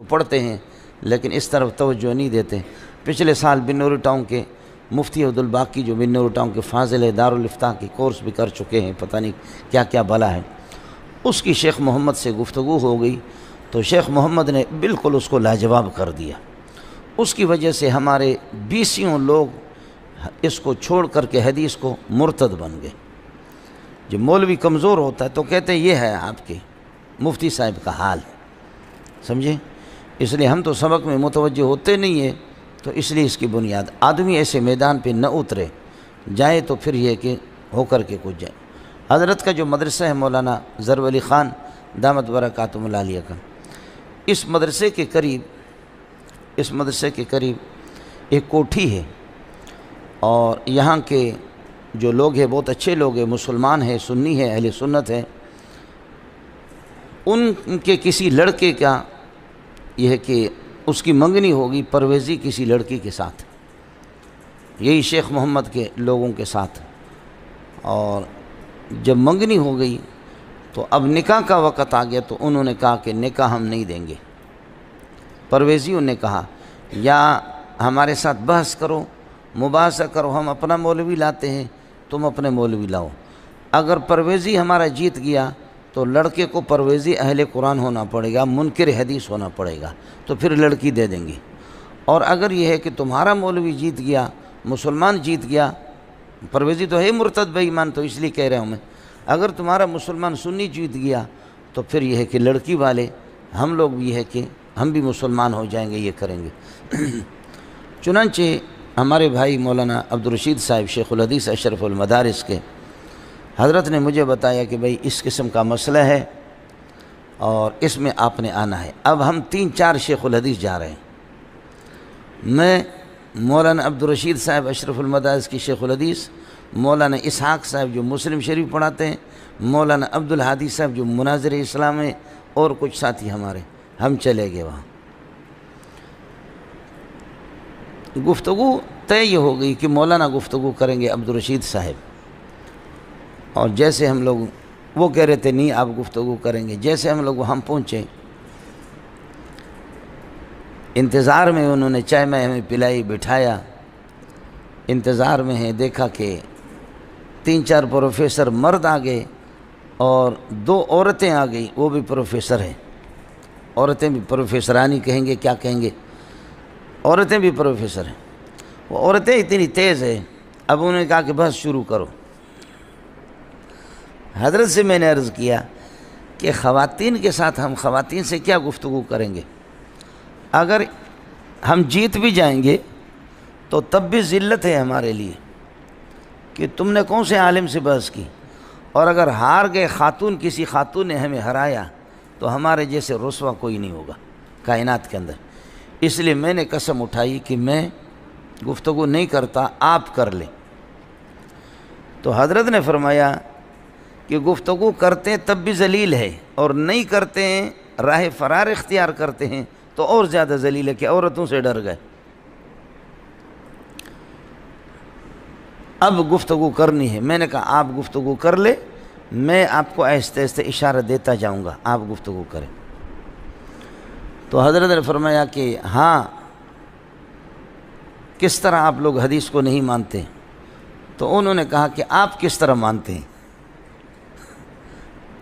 تو پڑھتے ہیں لیکن اس طرف توجہ نہیں دیتے۔ پچھلے سال بنوری ٹاؤن کے مفتی عبدالباقی جو بنوری ٹاؤن کے فاضل ہے، دارالفتاح کی کورس بھی کر چکے ہیں، پتہ نہیں کیا کیا بلا ہے، اس کی شیخ محمد سے گفتگو ہو گئی تو شیخ محمد نے بالکل اس کو لاجواب کر دیا۔ اس کی وجہ سے ہمارے 20 لوگ اس کو چھوڑ کر کے حدیث کو مرتد بن گئے۔ جب مولوی کمزور ہوتا ہے تو کہتے ہیں یہ ہے آپ کے مفتی صاحب کا حال، سمجھے؟ اس لیے ہم تو سبق میں متوجہ ہوتے نہیں ہیں، تو اس لیے اس کی بنیاد آدمی ایسے میدان پہ نہ اترے، جائے تو پھر یہ کہ ہو کر کے کچھ جائے۔ حضرت کا جو مدرسہ ہے مولانا ظرف علی خان دامت برکاتہم العالیہ کا، اس مدرسے کے قریب ایک کوٹھی ہے، اور یہاں کے جو لوگ ہیں بہت اچھے لوگ ہیں، مسلمان ہیں، سنی ہیں، اہل سنت ہیں۔ ان کے کسی لڑکے کا یہ ہے کہ اس کی منگنی ہوگی پرویزی کسی لڑکی کے ساتھ، یہی شیخ محمد کے لوگوں کے ساتھ، اور جب منگنی ہو گئی تو اب نکاح کا وقت آ گیا تو انہوں نے کہا کہ نکاح ہم نہیں دیں گے۔ پرویزیوں نے کہا یا ہمارے ساتھ بحث کرو، مباحثہ کرو، ہم اپنا مولوی لاتے ہیں، تم اپنے مولوی لاؤ۔ اگر پرویزی ہمارا جیت گیا تو لڑکے کو پرویزی اہل قرآن ہونا پڑے گا، منکر حدیث ہونا پڑے گا، تو پھر لڑکی دے دیں گے۔ اور اگر یہ ہے کہ تمہارا مولوی جیت گیا، مسلمان جیت گیا، پرویزی تو ہے مرتد بے ایمان، تو اس لیے کہہ رہا ہوں میں، اگر تمہارا مسلمان سنی جیت گیا تو پھر یہ ہے کہ لڑکی والے ہم لوگ بھی ہے کہ ہم بھی مسلمان ہو جائیں گے، یہ کریں گے۔ چنانچہ ہمارے بھائی مولانا عبدالرشید صاحب شیخ الحدیث اشرف المدارس کے، حضرت نے مجھے بتایا کہ بھئی اس قسم کا مسئلہ ہے اور اس میں آپ نے آنا ہے۔ اب ہم 3-4 شیخ الحدیث جا رہے ہیں، میں مولانا عبدالرشید صاحب اشرف المدارس کی شیخ الحدیث، مولانا اسحاق صاحب جو مسلم شریف پڑھاتے ہیں، مولانا عبدالحادی صاحب جو مناظر اسلام ہیں، اور کچھ ساتھی ہمارے، ہم چلے گئے وہاں۔ گفتگو طے یہ ہو گئی کہ مولانا گفتگو کریں گے عبدالرشید صاحب، اور جیسے ہم لوگ، وہ کہہ رہے تھے نہیں آپ گفتگو کریں گے، جیسے ہم لوگ وہاں پہنچے، انتظار میں انہوں نے چائے میں ہمیں پلائی، بٹھایا، انتظار میں ہے، دیکھا کہ 3-4 پروفیسر مرد آ گئے اور 2 عورتیں آ گئیں، وہ بھی پروفیسر ہیں، عورتیں بھی پروفیسرانی کہیں گے کیا کہیں گے، عورتیں بھی پروفیسر ہیں۔ وہ عورتیں اتنی تیز ہیں، اب انہوں نے کہا کہ بس شروع کرو۔ حضرت سے میں نے عرض کیا کہ خواتین کے ساتھ ہم خواتین سے کیا گفتگو کریں گے؟ اگر ہم جیت بھی جائیں گے تو تب بھی ذلت ہے ہمارے لیے کہ تم نے کون سے عالم سے بحث کی، اور اگر ہار گئے، خاتون کسی خاتون نے ہمیں ہرایا تو ہمارے جیسے رسوا کوئی نہیں ہوگا کائنات کے اندر۔ اس لیے میں نے قسم اٹھائی کہ میں گفتگو نہیں کرتا، آپ کر لیں۔ تو حضرت نے فرمایا کہ گفتگو کرتے ہیں تب بھی ذلیل ہے، اور نہیں کرتے ہیں، راہ فرار اختیار کرتے ہیں تو اور زیادہ ذلیل ہے کہ عورتوں سے ڈر گئے۔ اب گفتگو کرنی ہے، میں نے کہا آپ گفتگو کر لے، میں آپ کو آہستہ آہستہ اشارہ دیتا جاؤں گا، آپ گفتگو کریں۔ تو حضرت نے فرمایا کہ ہاں، کس طرح آپ لوگ حدیث کو نہیں مانتے؟ تو انہوں نے کہا کہ آپ کس طرح مانتے ہیں،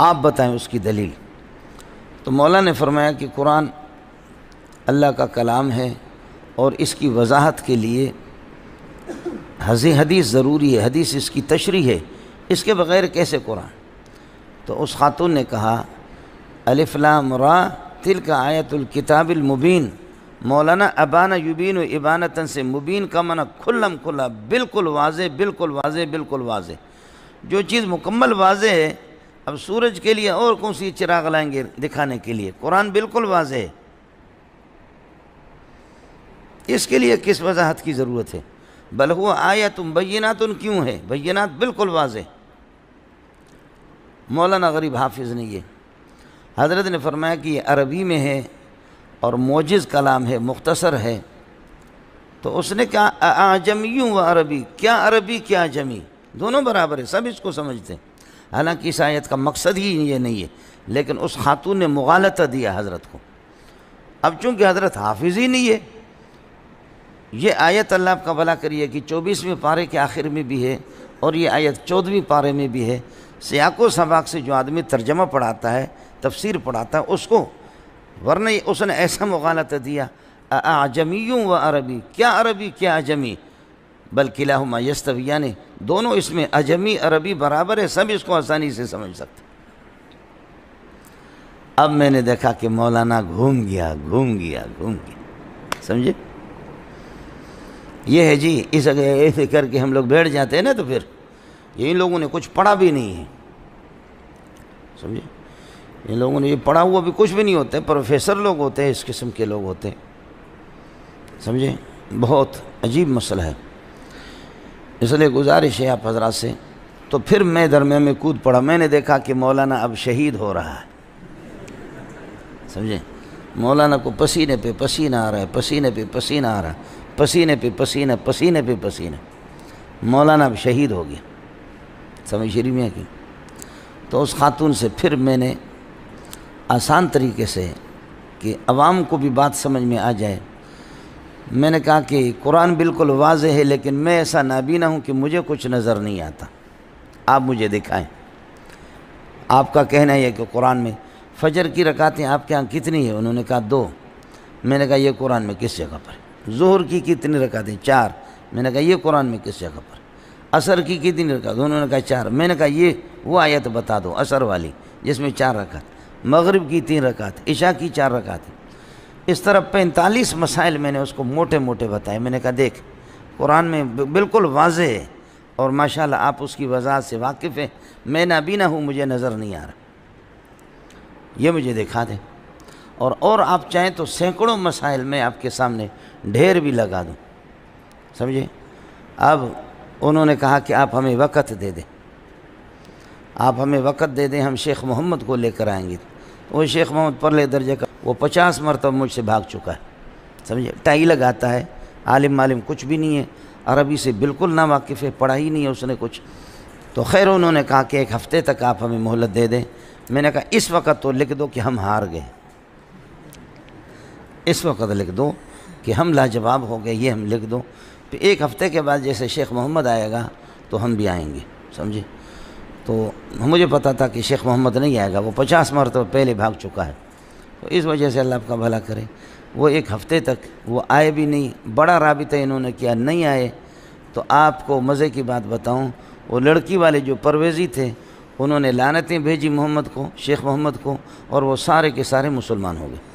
آپ بتائیں اس کی دلیل۔ تو مولا نے فرمایا کہ قرآن اللہ کا کلام ہے، اور اس کی وضاحت کے لیے حدیث ضروری ہے، حدیث اس کی تشریح ہے، اس کے بغیر کیسے قرآن؟ تو اس خاتون نے کہا الف لام را تلک آیت الکتاب المبین۔ مولانا ابانا یبین و ابانتاً سے مبین کا معنی کھلم کھلا، بالکل واضح، بالکل واضح، بالکل واضح۔ جو چیز مکمل واضح ہے، اب سورج کے لیے اور کون سی چراغ لائیں گے دکھانے کے لیے؟ قرآن بالکل واضح ہے، اس کے لیے کس وضاحت کی ضرورت ہے؟ بل ہوا آیت بینات، کیوں ہے بینات؟ بالکل واضح۔ مولانا غریب حافظ نے یہ حضرت نے فرمایا کہ یہ عربی میں ہے اور موجز کلام ہے، مختصر ہے۔ تو اس نے کہا اعجمی و عربی، کیا عربی کیا اعجمی، دونوں برابر ہے، سب اس کو سمجھتے ہیں۔ حالانکہ اس آیت کا مقصد ہی یہ نہیں ہے، لیکن اس خاتون نے مغالطہ دیا حضرت کو۔ اب چونکہ حضرت حافظ ہی نہیں ہے، یہ آیت اللہ آپ کا بھلا کریے کہ 24ویں پارے کے آخر میں بھی ہے اور یہ آیت 14ویں پارے میں بھی ہے، سیاق و سباق سے جو آدمی ترجمہ پڑھاتا ہے، تفسیر پڑھاتا ہے اس کو، ورنہ اس نے ایسا مغالطہ دیا اعجمی و عربی، کیا عربی کیا اعجمی، بل کلاہما یستویان، دونوں اس میں اعجمی عربی برابر ہے، سب اس کو آسانی سے سمجھ سکتے۔ اب میں نے دیکھا کہ مولانا گھوم گیا، سمجھے؟ یہ ہے جی، اس ایسے کر کے ہم لوگ بیٹھ جاتے ہیں نا، تو پھر ان لوگوں نے کچھ پڑھا بھی نہیں ہے، سمجھے؟ ان لوگوں نے یہ پڑھا ہوا بھی کچھ بھی نہیں ہوتے، پروفیسر لوگ ہوتے ہیں، اس قسم کے لوگ ہوتے ہیں، سمجھے؟ بہت عجیب مسئلہ ہے، اس لیے گزارش ہے آپ حضرات سے۔ تو پھر میں درمیان میں کود پڑا، میں نے دیکھا کہ مولانا اب شہید ہو رہا ہے، سمجھے؟ مولانا کو پسینے پہ پسینہ آ رہا ہے، پسینے پہ پسینہ آ رہا ہے، پسینے پہ پسینہ، پسینے پہ پسینہ، مولانا اب شہید ہو گیا، سمجھ شریف میں کی۔ تو اس خاتون سے پھر میں نے آسان طریقے سے کہ عوام کو بھی بات سمجھ میں آ جائے، میں نے کہا کہ قرآن بالکل واضح ہے، لیکن میں ایسا نابینا ہوں کہ مجھے کچھ نظر نہیں آتا، آپ مجھے دکھائیں۔ آپ کا کہنا ہے کہ قرآن میں فجر کی رکعتیں آپ کے ہاں کتنی ہیں؟ انہوں نے کہا 2۔ میں نے کہا یہ قرآن میں کس جگہ پر ہے؟ ظہر کی کتنی رکعتیں؟ 4۔ میں نے کہا یہ قرآن میں کس جگہ پر؟ عصر کی کتنی رکعت؟ انہوں نے کہا 4۔ میں نے کہا یہ وہ آیت بتا دو عصر والی جس میں 4 رکعت، مغرب کی 3 رکعت، عشاء کی 4 رکعتیں۔ اس طرح 45 مسائل میں نے اس کو موٹے موٹے بتائے۔ میں نے کہا دیکھ، قرآن میں بالکل واضح ہے اور ماشاءاللہ آپ اس کی وضاحت سے واقف ہیں، میں نابینا ہوں، مجھے نظر نہیں آ رہا، یہ مجھے دکھا دیں۔ اور آپ چاہیں تو سینکڑوں مسائل میں آپ کے سامنے ڈھیر بھی لگا دوں، سمجھے؟ اب انہوں نے کہا کہ آپ ہمیں وقت دے دیں، آپ ہمیں وقت دے دیں، ہم شیخ محمد کو لے کر آئیں گے۔ وہ شیخ محمد پرلے درجے کا، وہ 50 مرتبہ مجھ سے بھاگ چکا ہے، سمجھے؟ ٹائی لگاتا ہے، عالم کچھ بھی نہیں ہے، عربی سے بالکل نہ واقف ہے، پڑھا ہی نہیں ہے اس نے کچھ۔ تو خیر انہوں نے کہا کہ 1 ہفتے تک آپ ہمیں مہلت دے دیں۔ میں نے کہا اس وقت تو لکھ دو کہ ہم ہار گئے، اس وقت لکھ دو کہ ہم لاجواب ہو گئے، یہ ہم لکھ دو، پھر 1 ہفتے کے بعد جیسے شیخ محمد آئے گا تو ہم بھی آئیں گے، سمجھے؟ تو مجھے پتا تھا کہ شیخ محمد نہیں آئے گا، وہ 50 مرتبہ پہلے بھاگ چکا ہے، تو اس وجہ سے اللہ آپ کا بھلا کرے۔ وہ 1 ہفتے تک وہ آئے بھی نہیں، بڑا رابطہ انہوں نے کیا، نہیں آئے۔ تو آپ کو مزے کی بات بتاؤں، وہ لڑکی والے جو پرویزی تھے انہوں نے لعنتیں بھیجی محمد کو، شیخ محمد کو، اور وہ سارے کے سارے مسلمان ہو گئے۔